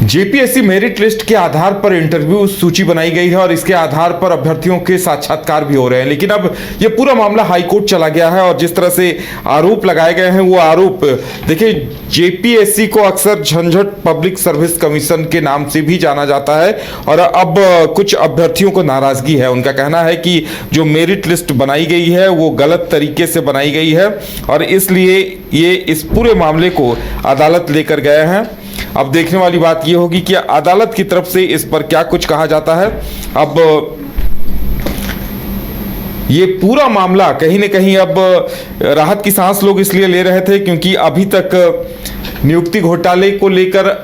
JPSC merit list के आधार पर interview सूची बनाई गई है और इसके आधार पर अभ्यर्थियों के साक्षात्कार भी हो रहे हैं। लेकिन अब ये पूरा मामला हाई कोर्ट चला गया है और जिस तरह से आरोप लगाए गए हैं वो आरोप देखिए, जेपीएससी को अक्सर झंझट पब्लिक सर्विस कमीशन के नाम से भी जाना जाता है और अब कुछ अभ्यर्थियों को नाराजगी है। उनका कहना है कि जो मेरिट लिस्ट बनाई गई है वो गलत तरीके से बनाई गई है और इसलिए ये इस पूरे मामले को अदालत लेकर गए हैं। अब देखने वाली बात यह होगी कि अदालत की तरफ से इस पर क्या कुछ कहा जाता है। अब ये पूरा मामला कहीं न कहीं अब राहत की सांस लोग इसलिए ले रहे थे क्योंकि अभी तक नियुक्ति घोटाले को लेकर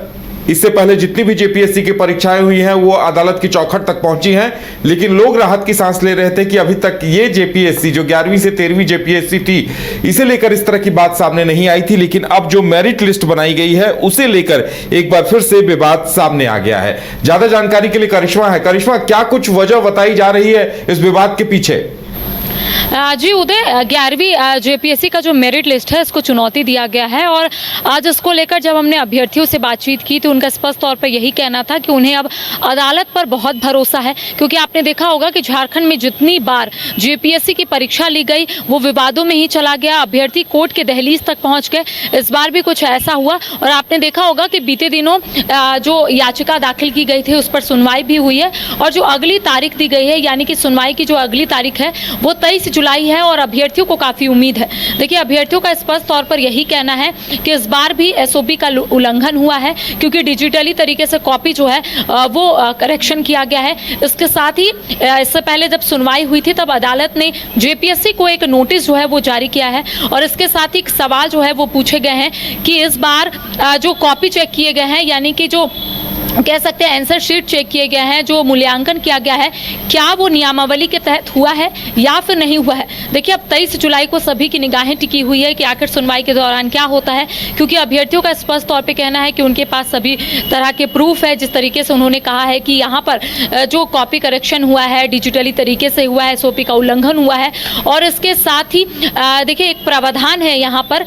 इससे पहले जितनी भी जेपीएससी की परीक्षाएं हुई हैं वो अदालत की चौखट तक पहुंची हैं, लेकिन लोग राहत की सांस ले रहे थे कि अभी तक ये जेपीएससी जो 11वीं से 13वीं जेपीएससी थी इसे लेकर इस तरह की बात सामने नहीं आई थी। लेकिन अब जो मेरिट लिस्ट बनाई गई है उसे लेकर एक बार फिर से विवाद सामने आ गया है। ज्यादा जानकारी के लिए करिश्मा है। करिश्मा, क्या कुछ वजह बताई जा रही है इस विवाद के पीछे? जी उदय, 11वीं जेपीएससी का जो मेरिट लिस्ट है इसको चुनौती दिया गया है और आज इसको लेकर जब हमने अभ्यर्थियों से बातचीत की तो उनका स्पष्ट तौर पर यही कहना था कि उन्हें अब अदालत पर बहुत भरोसा है, क्योंकि आपने देखा होगा कि झारखंड में जितनी बार जेपीएससी की परीक्षा ली गई वो विवादों में ही चला गया। अभ्यर्थी कोर्ट के दहलीज तक पहुंच गए। इस बार भी कुछ ऐसा हुआ और आपने देखा होगा कि बीते दिनों जो याचिका दाखिल की गई थी उस पर सुनवाई भी हुई है और जो अगली तारीख दी गई है, यानी कि सुनवाई की जो अगली तारीख है वो 23 जुलाई है और अभ्यर्थियों को काफी उम्मीद है। देखिए, अभ्यर्थियों का स्पष्ट तौर पर यही कहना है कि इस बार भी एसओपी का उल्लंघन हुआ है, क्योंकि डिजिटली तरीके से कॉपी जो है वो करेक्शन किया गया है। इसके साथ ही इससे पहले जब सुनवाई हुई थी तब अदालत ने जेपीएससी को एक नोटिस जो है वो जारी किया है और इसके साथ ही एक सवाल जो है वो पूछे गए हैं कि इस बार जो कॉपी चेक किए गए हैं, यानी कि जो कह सकते हैं आंसर शीट चेक किए गए हैं, जो मूल्यांकन किया गया है, क्या वो नियमावली के तहत हुआ है या फिर नहीं हुआ है। देखिए, अब 23 जुलाई को सभी की निगाहें टिकी हुई है कि आखिर सुनवाई के दौरान क्या होता है, क्योंकि अभ्यर्थियों का स्पष्ट तौर पे कहना है कि उनके पास सभी तरह के प्रूफ है। जिस तरीके से उन्होंने कहा है कि यहाँ पर जो कॉपी करेक्शन हुआ है डिजिटली तरीके से हुआ है, एसओपी का उल्लंघन हुआ है और इसके साथ ही देखिए एक प्रावधान है यहाँ पर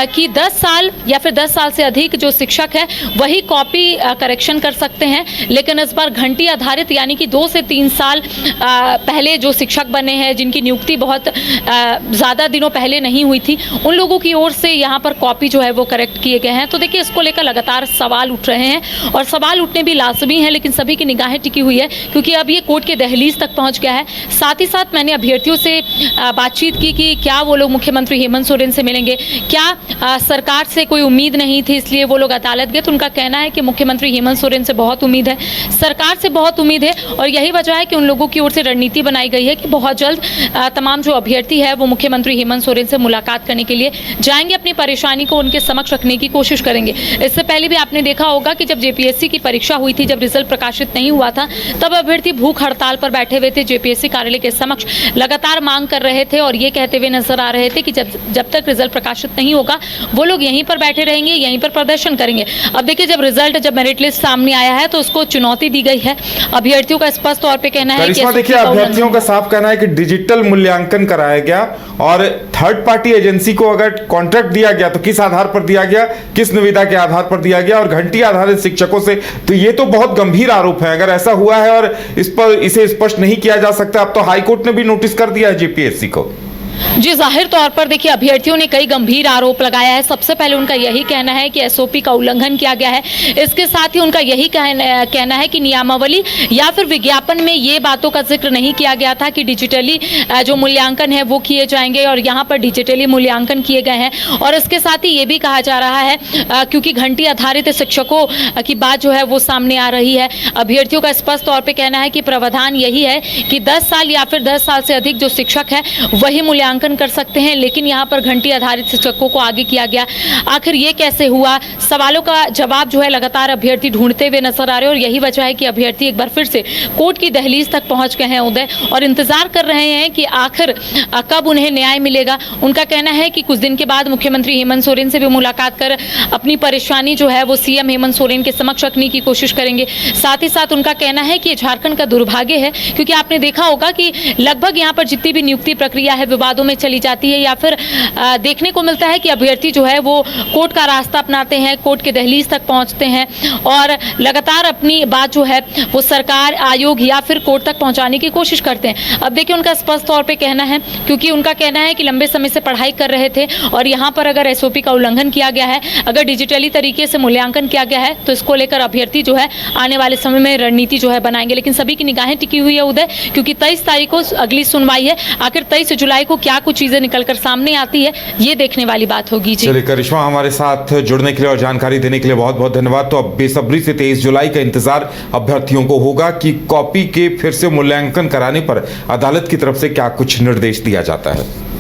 कि 10 साल या फिर 10 साल से अधिक जो शिक्षक है वही कॉपी करेक्शन कर सकते हैं। लेकिन इस बार घंटी आधारित, यानी कि 2 से 3 साल पहले जो शिक्षक बने हैं जिनकी नियुक्ति बहुत ज़्यादा दिनों पहले नहीं हुई थी, उन लोगों की ओर से यहाँ पर कॉपी जो है वो करेक्ट किए गए हैं। तो देखिए, इसको लेकर लगातार सवाल उठ रहे हैं और सवाल उठने भी लाजमी हैं, लेकिन सभी की निगाहें टिकी हुई है क्योंकि अब ये कोर्ट के दहलीज तक पहुँच गया है। साथ ही साथ मैंने अभ्यर्थियों से बातचीत की कि क्या वो लोग मुख्यमंत्री हेमंत सोरेन से मिलेंगे, क्या सरकार से कोई उम्मीद नहीं थी इसलिए वो लोग अदालत गए। तो उनका कहना है कि मुख्यमंत्री हेमंत सोरेन से बहुत उम्मीद है, सरकार से बहुत उम्मीद है और यही वजह है कि उन लोगों की ओर से रणनीति बनाई गई है कि बहुत जल्द तमाम जो अभ्यर्थी है वो मुख्यमंत्री हेमंत सोरेन से मुलाकात करने के लिए जाएंगे, अपनी परेशानी को उनके समक्ष रखने की कोशिश करेंगे। इससे पहले भी आपने देखा होगा कि जब जेपीएससी की परीक्षा हुई थी, जब रिजल्ट प्रकाशित नहीं हुआ था, तब अभ्यर्थी भूख हड़ताल पर बैठे हुए थे, जेपीएससी कार्यालय के समक्ष लगातार मांग कर रहे थे और ये कहते हुए नजर आ रहे थे कि जब तक रिजल्ट प्रकाशित नहीं होगा वो लोग यहीं पर बैठे रहेंगे, यहीं पर प्रदर्शन करेंगे। अब देखिए, जब मेरिट लिस्ट सामने आया है तो उसको चुनौती दी गई है। अभ्यर्थियों का स्पष्ट तौर पे कहना है कि देखिए, अभ्यर्थियों का साफ कहना है कि डिजिटल मूल्यांकन कराया गया और थर्ड पार्टी एजेंसी को अगर कॉन्ट्रैक्ट दिया गया तो किस आधार पर दिया गया, किस निविदा के आधार पर दिया गया और घंटी आधारित शिक्षकों से, तो ये तो बहुत गंभीर आरोप है। अगर ऐसा हुआ है और इसे स्पष्ट नहीं किया जा सकता, अब तो हाईकोर्ट ने भी नोटिस कर दिया है जेपीएससी को। जी, जाहिर तौर पर देखिए अभ्यर्थियों ने कई गंभीर आरोप लगाया है। सबसे पहले उनका यही कहना है कि एसओपी का उल्लंघन किया गया है। इसके साथ ही उनका यही कहना है कि नियमावली या फिर विज्ञापन में ये बातों का जिक्र नहीं किया गया था कि डिजिटली जो मूल्यांकन है वो किए जाएंगे और यहाँ पर डिजिटली मूल्यांकन किए गए हैं। और इसके साथ ही ये भी कहा जा रहा है क्योंकि घंटी आधारित शिक्षकों की बात जो है वो सामने आ रही है, अभ्यर्थियों का स्पष्ट तौर पर कहना है कि प्रावधान यही है कि 10 साल या फिर 10 साल से अधिक जो शिक्षक है वही मूल्यांकन कर सकते हैं, लेकिन यहाँ पर घंटी आधारित शिक्षकों को आगे किया गया। आखिर ये कैसे हुआ, सवालों का जवाब जो है लगातार अभ्यर्थी ढूंढते हुए नजर आ रहे हैं और यही वजह है कि अभ्यर्थी एक बार फिर से कोर्ट की दहलीज तक पहुंच गए हैं उदय और इंतजार कर रहे हैं कि आखिर कब उन्हें न्याय मिलेगा। उनका कहना है कि कुछ दिन के बाद मुख्यमंत्री हेमंत सोरेन से भी मुलाकात कर अपनी परेशानी जो है वो सीएम हेमंत सोरेन के समक्ष रखने की कोशिश करेंगे। साथ ही साथ उनका कहना है कि झारखंड का दुर्भाग्य है, क्योंकि आपने देखा होगा कि लगभग यहाँ पर जितनी भी नियुक्ति प्रक्रिया है विवाद विवादों में चली जाती है, या फिर देखने को मिलता है कि अभ्यर्थी जो है वो कोर्ट का रास्ता अपनाते हैं, कोर्ट के दहलीज तक पहुंचते हैं और लगातार अपनी बात जो है वो सरकार, आयोग या फिर कोर्ट तक पहुंचाने की कोशिश करते हैं। अब देखिए उनका स्पष्ट तौर पे कहना है, क्योंकि उनका कहना है कि लंबे समय से पढ़ाई कर रहे थे और यहाँ पर अगर एसओपी का उल्लंघन किया गया है, अगर डिजिटली तरीके से मूल्यांकन किया गया है, तो इसको लेकर अभ्यर्थी जो है आने वाले समय में रणनीति जो है बनाएंगे। लेकिन सभी की निगाहें टिकी हुई है उदय, क्योंकि 23 तारीख को अगली सुनवाई है। आखिर 23 जुलाई को क्या कुछ चीजें निकलकर सामने आती है, ये देखने वाली बात होगी। जी चलिए करिश्मा, हमारे साथ जुड़ने के लिए और जानकारी देने के लिए बहुत बहुत धन्यवाद। तो अब बेसब्री से 23 जुलाई का इंतजार अभ्यर्थियों को होगा कि कॉपी के फिर से मूल्यांकन कराने पर अदालत की तरफ से क्या कुछ निर्देश दिया जाता है।